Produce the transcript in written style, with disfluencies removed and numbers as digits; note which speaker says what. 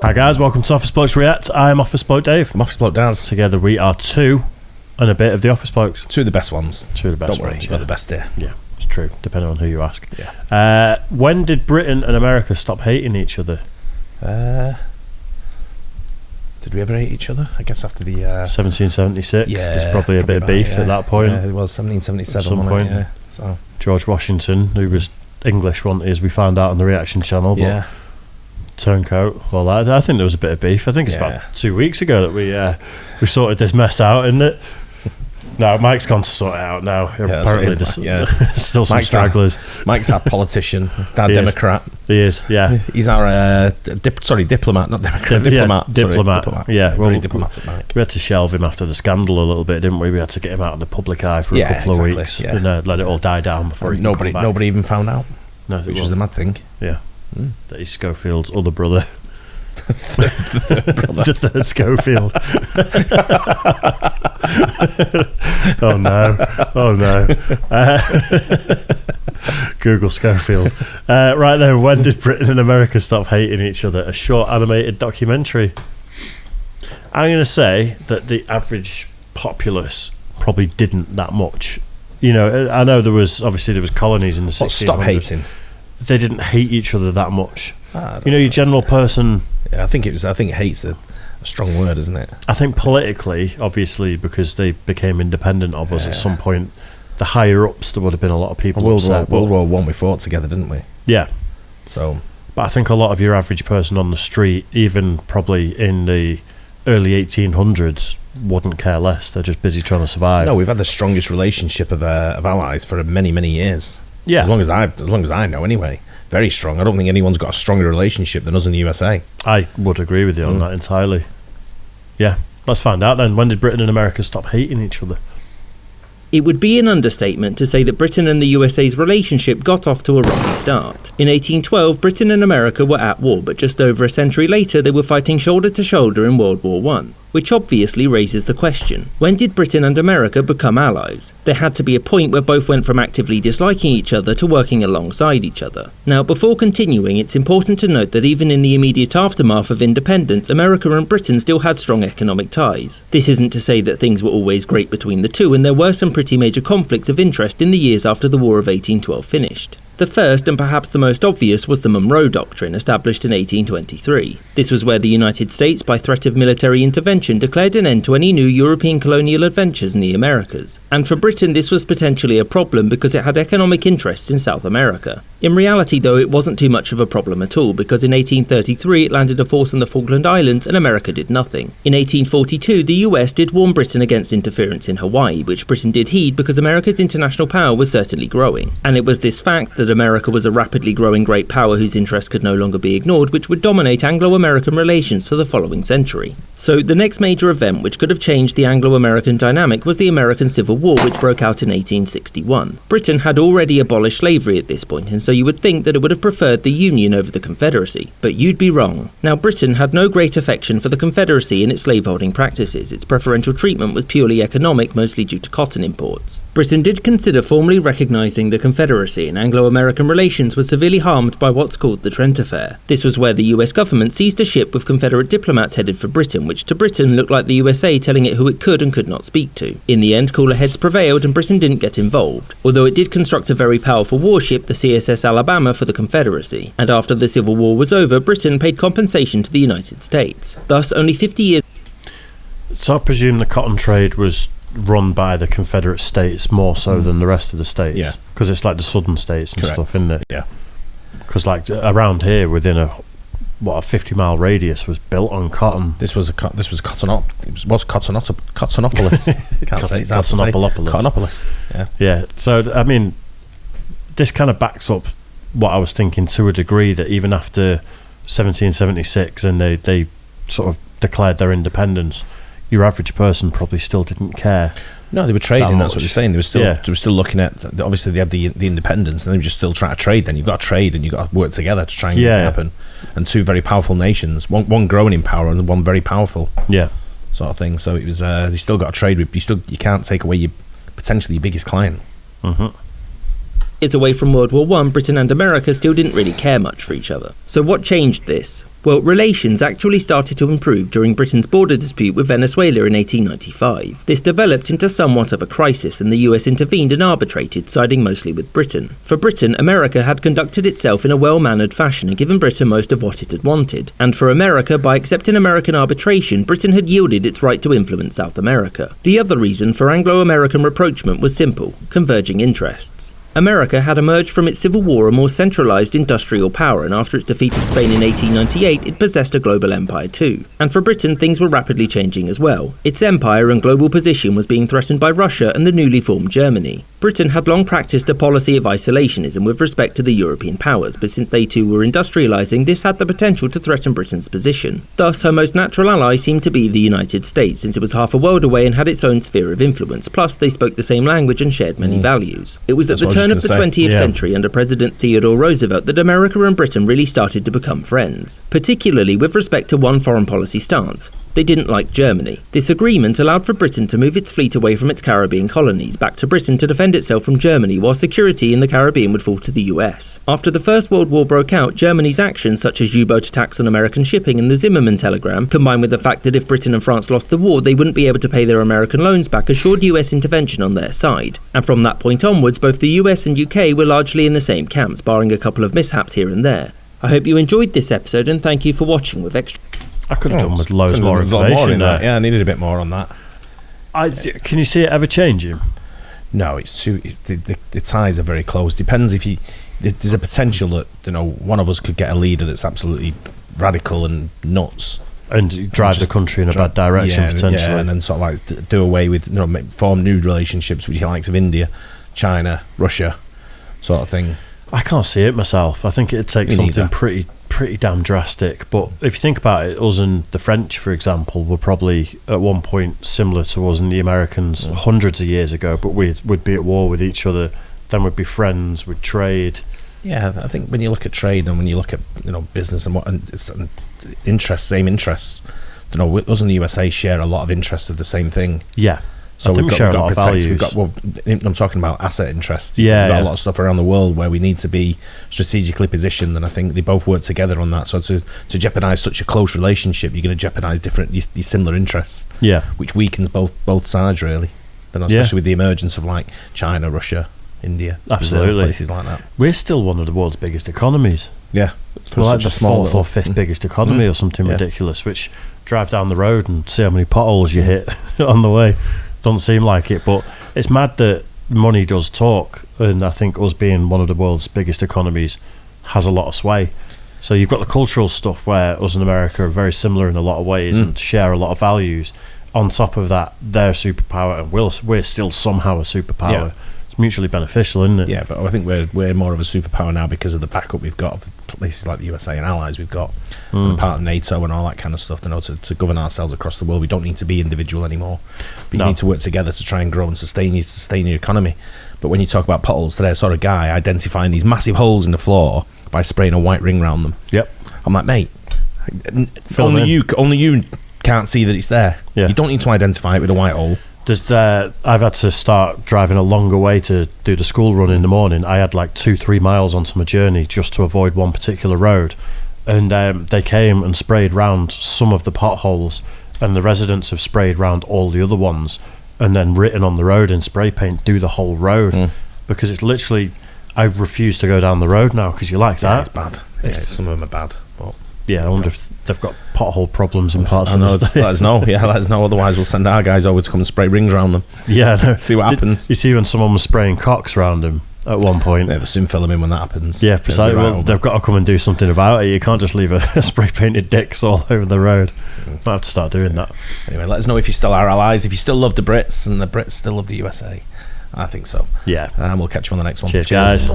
Speaker 1: Hi guys, welcome to Office Blokes React. I'm Office Bloke Dave.
Speaker 2: I'm Office Bloke Daz.
Speaker 1: Together we are two and a bit of the Office Blokes.
Speaker 2: Two of the best ones.
Speaker 1: Two of the best
Speaker 2: Don't worry,
Speaker 1: ones.
Speaker 2: you've got the best here.
Speaker 1: Yeah, it's true, depending on who you ask.
Speaker 2: Yeah.
Speaker 1: When did Britain and America stop hating each other?
Speaker 2: Did we ever hate each other? I guess after the...
Speaker 1: 1776.
Speaker 2: Yeah.
Speaker 1: There's probably a bit of beef at that point.
Speaker 2: Yeah, it was 1777.
Speaker 1: At some point.
Speaker 2: Yeah. So.
Speaker 1: George Washington, who was English one, as we found out on the Reaction channel. But
Speaker 2: Yeah.
Speaker 1: Turncoat, all that. I think there was a bit of beef. I think it's about 2 weeks ago that we sorted this mess out, isn't it? No, Mike's gone to sort it out now.
Speaker 2: Yeah,
Speaker 1: apparently, there's still some stragglers.
Speaker 2: Mike's our politician, our
Speaker 1: He
Speaker 2: Democrat.
Speaker 1: He is, yeah.
Speaker 2: He's our diplomat, not Democrat.
Speaker 1: Diplomat. Yeah,
Speaker 2: very diplomatic, Mike.
Speaker 1: We had to shelve him after the scandal a little bit, didn't we? We had to get him out of the public eye for a couple of weeks and let it all die down before he
Speaker 2: nobody even found out.
Speaker 1: No,
Speaker 2: which was the mad thing.
Speaker 1: Yeah. That he's Schofield's other brother.
Speaker 2: the third brother.
Speaker 1: The third Schofield. Oh no. Google Schofield. Right then, when did Britain and America stop hating each other? A short animated documentary. I'm going to say that the average populace probably didn't that much. You know, I know there was colonies in the 1600s.
Speaker 2: Stop hating?
Speaker 1: They didn't hate each other that much. You know, your general person.
Speaker 2: Yeah, I think hate's a strong word, isn't it?
Speaker 1: I think politically, obviously, because they became independent of us at some point, the higher ups, there would have been a lot of people.
Speaker 2: World War One, we fought together, didn't we?
Speaker 1: Yeah.
Speaker 2: So,
Speaker 1: but I think a lot of your average person on the street, even probably in the early 1800s, wouldn't care less. They're just busy trying to survive.
Speaker 2: No, we've had the strongest relationship of allies for many, many years.
Speaker 1: Yeah.
Speaker 2: As long as I know, anyway. Very strong. I don't think anyone's got a stronger relationship than us in the USA.
Speaker 1: I would agree with you on that entirely. Yeah, let's find out then. When did Britain and America stop hating each other?
Speaker 3: It would be an understatement to say that Britain and the USA's relationship got off to a rocky start. In 1812, Britain and America were at war, but just over a century later they were fighting shoulder to shoulder in World War I. Which obviously raises the question, when did Britain and America become allies? There had to be a point where both went from actively disliking each other to working alongside each other. Now, before continuing, it's important to note that even in the immediate aftermath of independence, America and Britain still had strong economic ties. This isn't to say that things were always great between the two, and there were some pretty major conflicts of interest in the years after the War of 1812 finished. The first, and perhaps the most obvious, was the Monroe Doctrine, established in 1823. This was where the United States, by threat of military intervention, declared an end to any new European colonial adventures in the Americas. And for Britain, this was potentially a problem because it had economic interests in South America. In reality, though, it wasn't too much of a problem at all, because in 1833 it landed a force on the Falkland Islands and America did nothing. In 1842, the US did warn Britain against interference in Hawaii, which Britain did heed because America's international power was certainly growing. And it was this fact that America was a rapidly growing great power whose interests could no longer be ignored, which would dominate Anglo-American relations for the following century. So the next major event which could have changed the Anglo-American dynamic was the American Civil War, which broke out in 1861. Britain had already abolished slavery at this point, and so you would think that it would have preferred the Union over the Confederacy. But you'd be wrong. Now, Britain had no great affection for the Confederacy and its slaveholding practices. Its preferential treatment was purely economic, mostly due to cotton imports. Britain did consider formally recognising the Confederacy, and Anglo-American relations were severely harmed by what's called the Trent Affair. This was where the US government seized a ship with Confederate diplomats headed for Britain, which to Britain looked like the USA telling it who it could and could not speak to. In the end, cooler heads prevailed and Britain didn't get involved, although it did construct a very powerful warship, the CSS Alabama, for the Confederacy. And after the Civil War was over, Britain paid compensation to the United States. Thus, only 50 years...
Speaker 1: So I presume the cotton trade was run by the Confederate States more so than the rest of the states?
Speaker 2: Yeah.
Speaker 1: Because it's like the southern states and stuff, isn't it?
Speaker 2: Yeah.
Speaker 1: Because like around here, within a 50-mile radius was built on cotton.
Speaker 2: This was Cotonopolis. Can't say it's
Speaker 1: Cottonopolis. Yeah. So I mean, this kind of backs up what I was thinking to a degree, that even after 1776 and they sort of declared their independence, your average person probably still didn't care.
Speaker 2: No, they were trading. That's what you're saying. They were still looking at. Obviously, they had the independence, and they were just still trying to trade. Then you've got to trade, and you've got to work together to try and make it happen. And two very powerful nations, one growing in power and one very powerful, sort of thing. So it was. They still got to trade with. You can't take away your potentially your biggest client.
Speaker 3: Years away from World War I, Britain and America still didn't really care much for each other. So what changed this? Well, relations actually started to improve during Britain's border dispute with Venezuela in 1895. This developed into somewhat of a crisis, and the US intervened and arbitrated, siding mostly with Britain. For Britain, America had conducted itself in a well-mannered fashion and given Britain most of what it had wanted. And for America, by accepting American arbitration, Britain had yielded its right to influence South America. The other reason for Anglo-American rapprochement was simple: converging interests. America had emerged from its civil war a more centralised industrial power, and after its defeat of Spain in 1898, it possessed a global empire too. And for Britain, things were rapidly changing as well. Its empire and global position was being threatened by Russia and the newly formed Germany. Britain had long practiced a policy of isolationism with respect to the European powers, but since they too were industrialising, this had the potential to threaten Britain's position. Thus, her most natural ally seemed to be the United States, since it was half a world away and had its own sphere of influence, plus they spoke the same language and shared many values. It was at the turn of the 20th century under President Theodore Roosevelt that America and Britain really started to become friends, particularly with respect to one foreign policy stance. They didn't like Germany. This agreement allowed for Britain to move its fleet away from its Caribbean colonies back to Britain to defend itself from Germany, while security in the Caribbean would fall to the US. After the First World War broke out, Germany's actions such as U-boat attacks on American shipping and the Zimmermann telegram, combined with the fact that if Britain and France lost the war, they wouldn't be able to pay their American loans back, assured US intervention on their side. And from that point onwards, both the US and UK were largely in the same camps, barring a couple of mishaps here and there. I hope you enjoyed this episode, and thank you for watching with extra...
Speaker 1: I could have done with loads more information
Speaker 2: in that. Yeah, I needed a bit more on that.
Speaker 1: Can you see it ever changing?
Speaker 2: No, the ties are very close. Depends if there's a potential that one of us could get a leader that's absolutely radical and nuts
Speaker 1: and drive the country in a bad direction potentially.
Speaker 2: Yeah, and then sort of like do away with form new relationships with the likes of India, China, Russia, sort of thing.
Speaker 1: I can't see it myself. I think it'd take something pretty damn drastic. But if you think about it, us and the French, for example, were probably at one point similar to us and the Americans hundreds of years ago, but we'd be at war with each other. Then we'd be friends, we'd trade.
Speaker 2: Yeah, I think when you look at trade and when you look at business and it's interests, same interests. Us and the USA share a lot of interests of the same thing.
Speaker 1: Yeah.
Speaker 2: So
Speaker 1: we share a lot of values.
Speaker 2: I'm talking about asset interests.
Speaker 1: Yeah,
Speaker 2: we've got a lot of stuff around the world where we need to be strategically positioned, and I think they both work together on that. So to jeopardise such a close relationship, you're going to jeopardise these similar interests.
Speaker 1: Yeah,
Speaker 2: which weakens both sides really. But especially with the emergence of like China, Russia, India,
Speaker 1: absolutely,
Speaker 2: places like that.
Speaker 1: We're still one of the world's biggest economies.
Speaker 2: Yeah,
Speaker 1: we're like the fourth or fifth biggest economy or something ridiculous. Which drive down the road and see how many potholes you hit on the way. Doesn't seem like it, but it's mad that money does talk, and I think us being one of the world's biggest economies has a lot of sway. So you've got the cultural stuff where us and America are very similar in a lot of ways and share a lot of values. On top of that, they're a superpower and we're still somehow a superpower. Yeah. It's mutually beneficial, isn't it?
Speaker 2: Yeah, but I think we're more of a superpower now because of the backup we've got of places like the USA and allies we've got, and part of NATO and all that kind of stuff. To govern ourselves across the world, we don't need to be individual anymore. But you need to work together to try and grow and sustain your economy. But when you talk about potholes today, I saw a guy identifying these massive holes in the floor by spraying a white ring around them.
Speaker 1: Yep.
Speaker 2: I'm like, mate, only you can't see that it's there. Yeah. You don't need to identify it with a white hole.
Speaker 1: I've had to start driving a longer way to do the school run in the morning. I had like 2-3 miles onto my journey just to avoid one particular road, and they came and sprayed round some of the potholes, and the residents have sprayed round all the other ones, and then written on the road in spray paint, do the whole road, because it's literally, I refuse to go down the road now because you like that.
Speaker 2: Yeah, it's bad. Some of them are bad, but
Speaker 1: yeah, I wonder if they've got pothole problems in parts of the state.
Speaker 2: Let us know. Yeah, let us know. Otherwise, we'll send our guys over to come and spray rings around them.
Speaker 1: Yeah, no.
Speaker 2: See what happens.
Speaker 1: You see when someone was spraying cocks around them at one point.
Speaker 2: Yeah, they'll soon fill them in when that happens.
Speaker 1: Yeah, precisely. Well, they've got to come and do something about it. You can't just leave a spray painted dicks all over the road. Might have to start doing that.
Speaker 2: Anyway, let us know if you still are allies, if you still love the Brits and the Brits still love the USA. I think so.
Speaker 1: Yeah.
Speaker 2: And we'll catch you on the next one.
Speaker 1: Cheers. Guys.